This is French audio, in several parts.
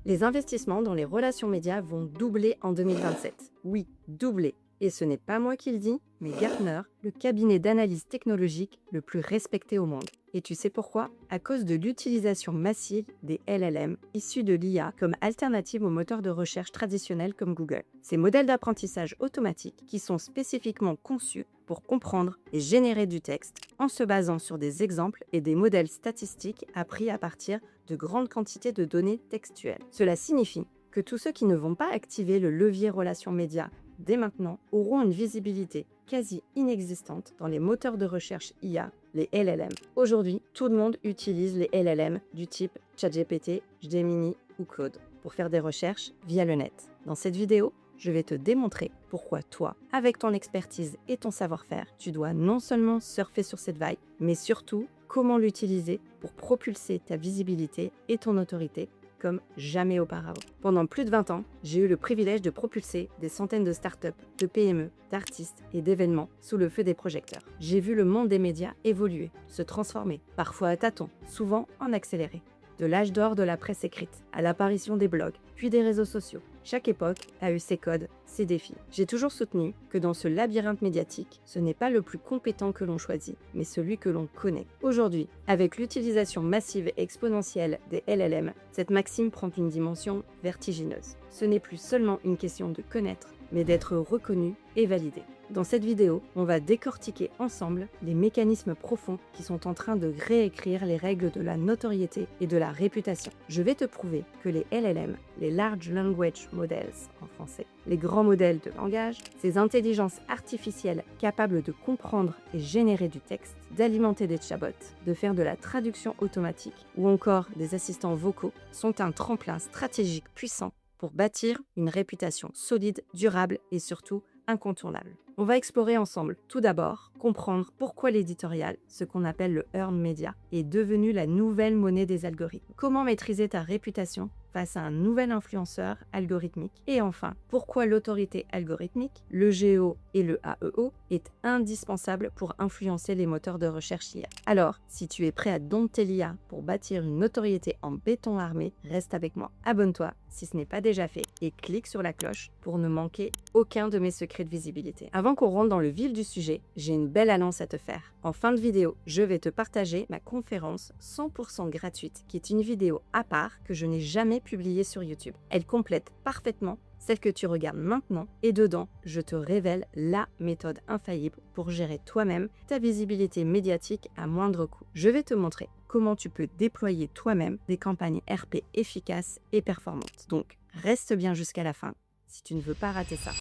Les investissements dans les relations médias vont doubler en 2027. Oui, doubler. Et ce n'est pas moi qui le dis, mais Gartner, le cabinet d'analyse technologique le plus respecté au monde. Et tu sais pourquoi? À cause de l'utilisation massive des LLM issus de l'IA comme alternative aux moteurs de recherche traditionnels comme Google. Ces modèles d'apprentissage automatique qui sont spécifiquement conçus pour comprendre et générer du texte en se basant sur des exemples et des modèles statistiques appris à partir de grandes quantités de données textuelles. Cela signifie que tous ceux qui ne vont pas activer le levier relations médias dès maintenant auront une visibilité quasi inexistante dans les moteurs de recherche IA, les LLM. Aujourd'hui, tout le monde utilise les LLM du type ChatGPT, Gemini ou Claude pour faire des recherches via le net. Dans cette vidéo, je vais te démontrer pourquoi toi, avec ton expertise et ton savoir-faire, tu dois non seulement surfer sur cette vague, mais surtout comment l'utiliser pour propulser ta visibilité et ton autorité comme jamais auparavant. Pendant plus de 20 ans, j'ai eu le privilège de propulser des centaines de startups, de PME, d'artistes et d'événements sous le feu des projecteurs. J'ai vu le monde des médias évoluer, se transformer, parfois à tâtons, souvent en accéléré. De l'âge d'or de la presse écrite à l'apparition des blogs, puis des réseaux sociaux. Chaque époque a eu ses codes, ses défis. J'ai toujours soutenu que dans ce labyrinthe médiatique, ce n'est pas le plus compétent que l'on choisit, mais celui que l'on connaît. Aujourd'hui, avec l'utilisation massive et exponentielle des LLM, cette maxime prend une dimension vertigineuse. Ce n'est plus seulement une question de connaître, mais d'être reconnu et validé. Dans cette vidéo, on va décortiquer ensemble les mécanismes profonds qui sont en train de réécrire les règles de la notoriété et de la réputation. Je vais te prouver que les LLM, les Large Language Models en français, les grands modèles de langage, ces intelligences artificielles capables de comprendre et générer du texte, d'alimenter des chatbots, de faire de la traduction automatique ou encore des assistants vocaux, sont un tremplin stratégique puissant pour bâtir une réputation solide, durable et surtout incontournable. On va explorer ensemble, tout d'abord, comprendre pourquoi l'éditorial, ce qu'on appelle le earned media, est devenu la nouvelle monnaie des algorithmes. Comment maîtriser ta réputation face à un nouvel influenceur algorithmique. Et enfin, pourquoi l'autorité algorithmique, le GEO et le AEO, est indispensable pour influencer les moteurs de recherche IA. Alors, si tu es prêt à dompter l'IA pour bâtir une notoriété en béton armé, reste avec moi. Abonne-toi si ce n'est pas déjà fait et clique sur la cloche pour ne manquer aucun de mes secrets de visibilité. Avant qu'on rentre dans le vif du sujet, j'ai une belle annonce à te faire. En fin de vidéo, je vais te partager ma conférence 100% gratuite, qui est une vidéo à part que je n'ai jamais publiée sur YouTube. Elle complète parfaitement celle que tu regardes maintenant et dedans, je te révèle la méthode infaillible pour gérer toi-même ta visibilité médiatique à moindre coût. Je vais te montrer comment tu peux déployer toi-même des campagnes RP efficaces et performantes. Donc, reste bien jusqu'à la fin si tu ne veux pas rater ça.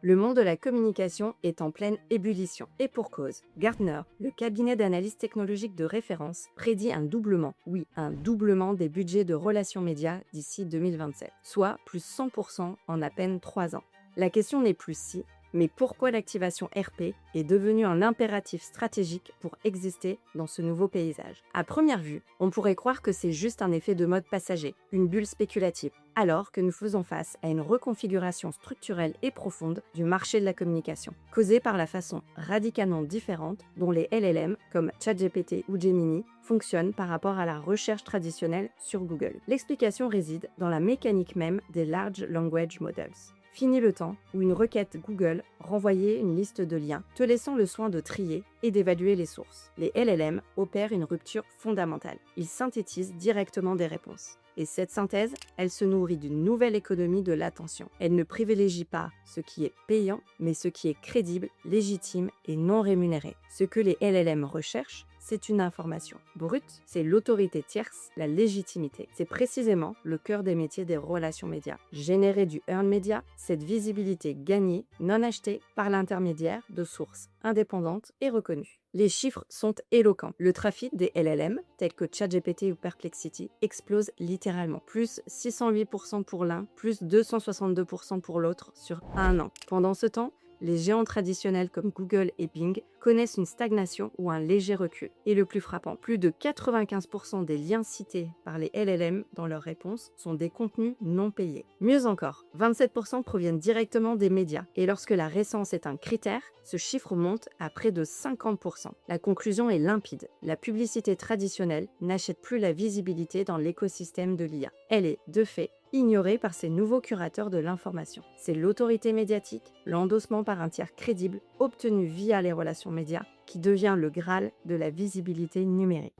Le monde de la communication est en pleine ébullition. Et pour cause, Gartner, le cabinet d'analyse technologique de référence, prédit un doublement, oui, un doublement des budgets de relations médias d'ici 2027, soit plus 100% en à peine 3 ans. La question n'est plus si, mais pourquoi l'activation RP est devenue un impératif stratégique pour exister dans ce nouveau paysage. À première vue, on pourrait croire que c'est juste un effet de mode passager, une bulle spéculative, alors que nous faisons face à une reconfiguration structurelle et profonde du marché de la communication, causée par la façon radicalement différente dont les LLM, comme ChatGPT ou Gemini, fonctionnent par rapport à la recherche traditionnelle sur Google. L'explication réside dans la mécanique même des Large Language Models. Fini le temps où une requête Google renvoyait une liste de liens, te laissant le soin de trier et d'évaluer les sources. Les LLM opèrent une rupture fondamentale. Ils synthétisent directement des réponses. Et cette synthèse, elle se nourrit d'une nouvelle économie de l'attention. Elle ne privilégie pas ce qui est payant, mais ce qui est crédible, légitime et non rémunéré. Ce que les LLM recherchent, c'est une information. Brute, c'est l'autorité tierce, la légitimité. C'est précisément le cœur des métiers des relations médias. Générer du earned media, cette visibilité gagnée, non achetée, par l'intermédiaire de sources indépendantes et reconnues. Les chiffres sont éloquents. Le trafic des LLM, tels que ChatGPT ou Perplexity, explose littéralement. Plus 608% pour l'un, plus 262% pour l'autre sur un an. Pendant ce temps, Les géants traditionnels comme Google et Bing connaissent une stagnation ou un léger recul. Et le plus frappant, plus de 95% des liens cités par les LLM dans leurs réponses sont des contenus non payés. Mieux encore, 27% proviennent directement des médias. Et lorsque la récence est un critère, ce chiffre monte à près de 50%. La conclusion est limpide. La publicité traditionnelle n'achète plus la visibilité dans l'écosystème de l'IA. Elle est, de fait, ignorée par ces nouveaux curateurs de l'information. C'est l'autorité médiatique, l'endossement par un tiers crédible, obtenu via les relations médias, qui devient le Graal de la visibilité numérique.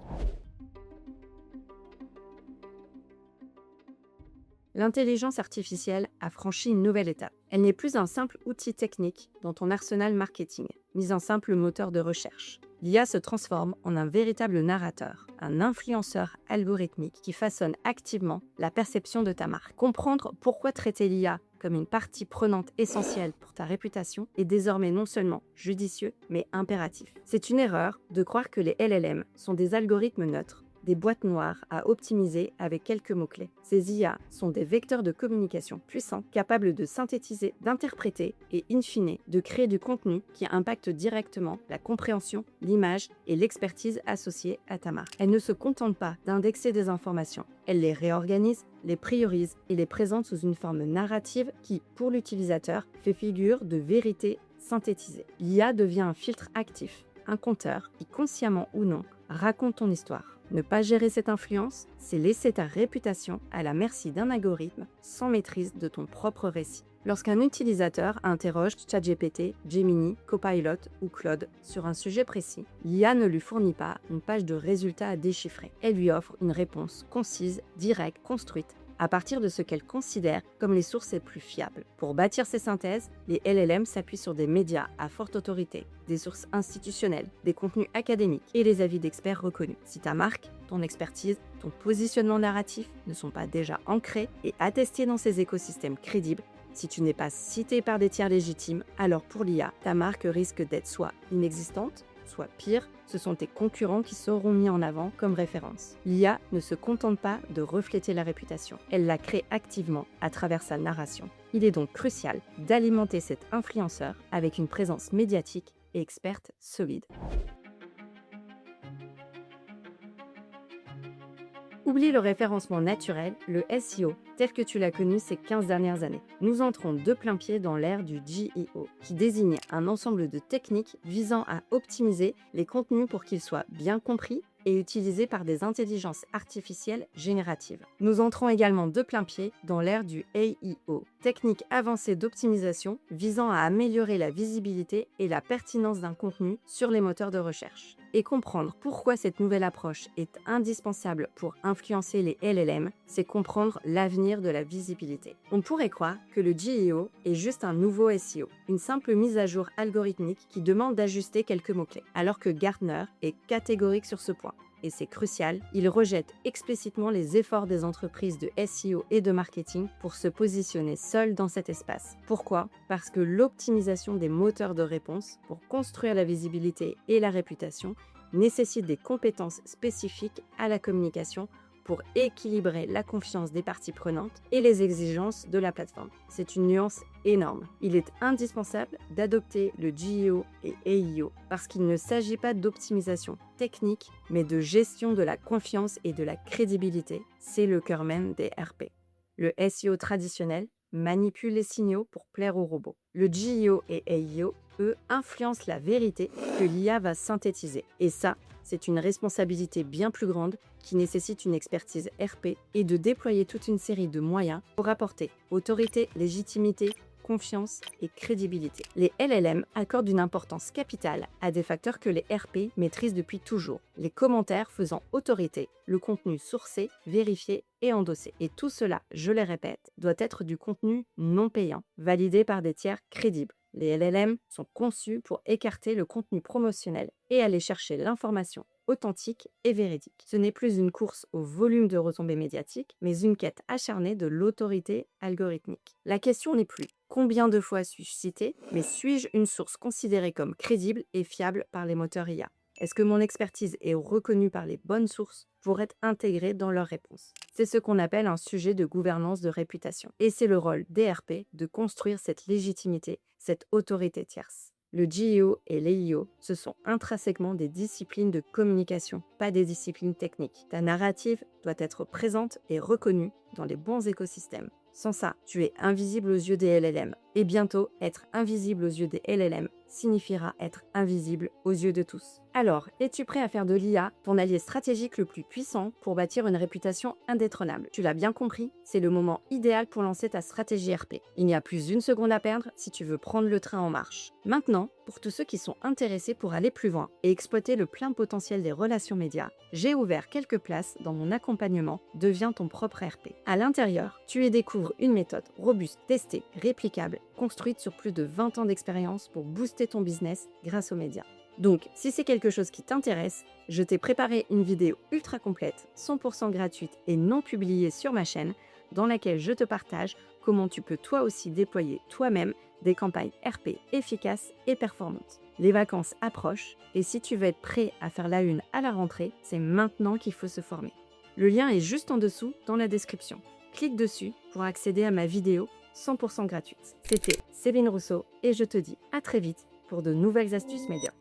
L'intelligence artificielle a franchi une nouvelle étape. Elle n'est plus un simple outil technique dans ton arsenal marketing, mais un simple moteur de recherche. L'IA se transforme en un véritable narrateur, un influenceur algorithmique qui façonne activement la perception de ta marque. Comprendre pourquoi traiter l'IA comme une partie prenante essentielle pour ta réputation est désormais non seulement judicieux, mais impératif. C'est une erreur de croire que les LLM sont des algorithmes neutres, des boîtes noires à optimiser avec quelques mots-clés. Ces IA sont des vecteurs de communication puissants, capables de synthétiser, d'interpréter et, in fine, de créer du contenu qui impacte directement la compréhension, l'image et l'expertise associées à ta marque. Elles ne se contentent pas d'indexer des informations. Elles les réorganisent, les priorisent et les présentent sous une forme narrative qui, pour l'utilisateur, fait figure de vérité synthétisée. L'IA devient un filtre actif, un compteur qui, consciemment ou non, raconte ton histoire. Ne pas gérer cette influence, c'est laisser ta réputation à la merci d'un algorithme sans maîtrise de ton propre récit. Lorsqu'un utilisateur interroge ChatGPT, Gemini, Copilot ou Claude sur un sujet précis, l'IA ne lui fournit pas une page de résultats à déchiffrer. Elle lui offre une réponse concise, directe, construite, à partir de ce qu'elle considère comme les sources les plus fiables. Pour bâtir ces synthèses, les LLM s'appuient sur des médias à forte autorité, des sources institutionnelles, des contenus académiques et les avis d'experts reconnus. Si ta marque, ton expertise, ton positionnement narratif ne sont pas déjà ancrés et attestés dans ces écosystèmes crédibles, si tu n'es pas cité par des tiers légitimes, alors pour l'IA, ta marque risque d'être soit inexistante, soit pire, ce sont tes concurrents qui seront mis en avant comme référence. L'IA ne se contente pas de refléter la réputation, elle la crée activement à travers sa narration. Il est donc crucial d'alimenter cet influenceur avec une présence médiatique et experte solide. Oublie le référencement naturel, le SEO, tel que tu l'as connu ces 15 dernières années. Nous entrons de plein pied dans l'ère du GEO, qui désigne un ensemble de techniques visant à optimiser les contenus pour qu'ils soient bien compris et utilisés par des intelligences artificielles génératives. Nous entrons également de plein pied dans l'ère du AEO, technique avancée d'optimisation visant à améliorer la visibilité et la pertinence d'un contenu sur les moteurs de recherche. Et comprendre pourquoi cette nouvelle approche est indispensable pour influencer les LLM, c'est comprendre l'avenir de la visibilité. On pourrait croire que le GEO est juste un nouveau SEO, une simple mise à jour algorithmique qui demande d'ajuster quelques mots-clés, alors que Gartner est catégorique sur ce point. Et c'est crucial, il rejette explicitement les efforts des entreprises de SEO et de marketing pour se positionner seules dans cet espace. Pourquoi ? Parce que l'optimisation des moteurs de réponse pour construire la visibilité et la réputation nécessite des compétences spécifiques à la communication pour équilibrer la confiance des parties prenantes et les exigences de la plateforme. C'est une nuance énorme. Il est indispensable d'adopter le GEO et AEO parce qu'il ne s'agit pas d'optimisation technique, mais de gestion de la confiance et de la crédibilité. C'est le cœur même des RP. Le SEO traditionnel manipule les signaux pour plaire aux robots. Le GEO et AEO, eux, influencent la vérité que l'IA va synthétiser. Et ça, c'est une responsabilité bien plus grande qui nécessite une expertise RP et de déployer toute une série de moyens pour apporter autorité, légitimité, confiance et crédibilité. Les LLM accordent une importance capitale à des facteurs que les RP maîtrisent depuis toujours. Les commentaires faisant autorité, le contenu sourcé, vérifié et endossé. Et tout cela, je le répète, doit être du contenu non payant, validé par des tiers crédibles. Les LLM sont conçus pour écarter le contenu promotionnel et aller chercher l'information authentique et véridique. Ce n'est plus une course au volume de retombées médiatiques, mais une quête acharnée de l'autorité algorithmique. La question n'est plus combien de fois suis-je cité, mais suis-je une source considérée comme crédible et fiable par les moteurs IA ? Est-ce que mon expertise est reconnue par les bonnes sources pour être intégrée dans leurs réponses ? C'est ce qu'on appelle un sujet de gouvernance de réputation. Et c'est le rôle des RP de construire cette légitimité cette autorité tierce. Le GEO et l'EIO, ce sont intrinsèquement des disciplines de communication, pas des disciplines techniques. Ta narrative doit être présente et reconnue dans les bons écosystèmes. Sans ça, tu es invisible aux yeux des LLM. Et bientôt, être invisible aux yeux des LLM signifiera être invisible aux yeux de tous. Alors, es-tu prêt à faire de l'IA ton allié stratégique le plus puissant pour bâtir une réputation indétrônable? Tu l'as bien compris, c'est le moment idéal pour lancer ta stratégie RP. Il n'y a plus une seconde à perdre si tu veux prendre le train en marche. Maintenant, pour tous ceux qui sont intéressés pour aller plus loin et exploiter le plein potentiel des relations médias, j'ai ouvert quelques places dans mon accompagnement Deviens ton propre RP. À l'intérieur, tu y découvres une méthode robuste, testée, réplicable, construite sur plus de 20 ans d'expérience pour booster ton business grâce aux médias. Donc, si c'est quelque chose qui t'intéresse, je t'ai préparé une vidéo ultra complète, 100% gratuite et non publiée sur ma chaîne, dans laquelle je te partage comment tu peux toi aussi déployer toi-même des campagnes RP efficaces et performantes. Les vacances approchent et si tu veux être prêt à faire la une à la rentrée, c'est maintenant qu'il faut se former. Le lien est juste en dessous dans la description. Clique dessus pour accéder à ma vidéo 100% gratuite. C'était Céline Rousseau et je te dis à très vite pour de nouvelles astuces médias.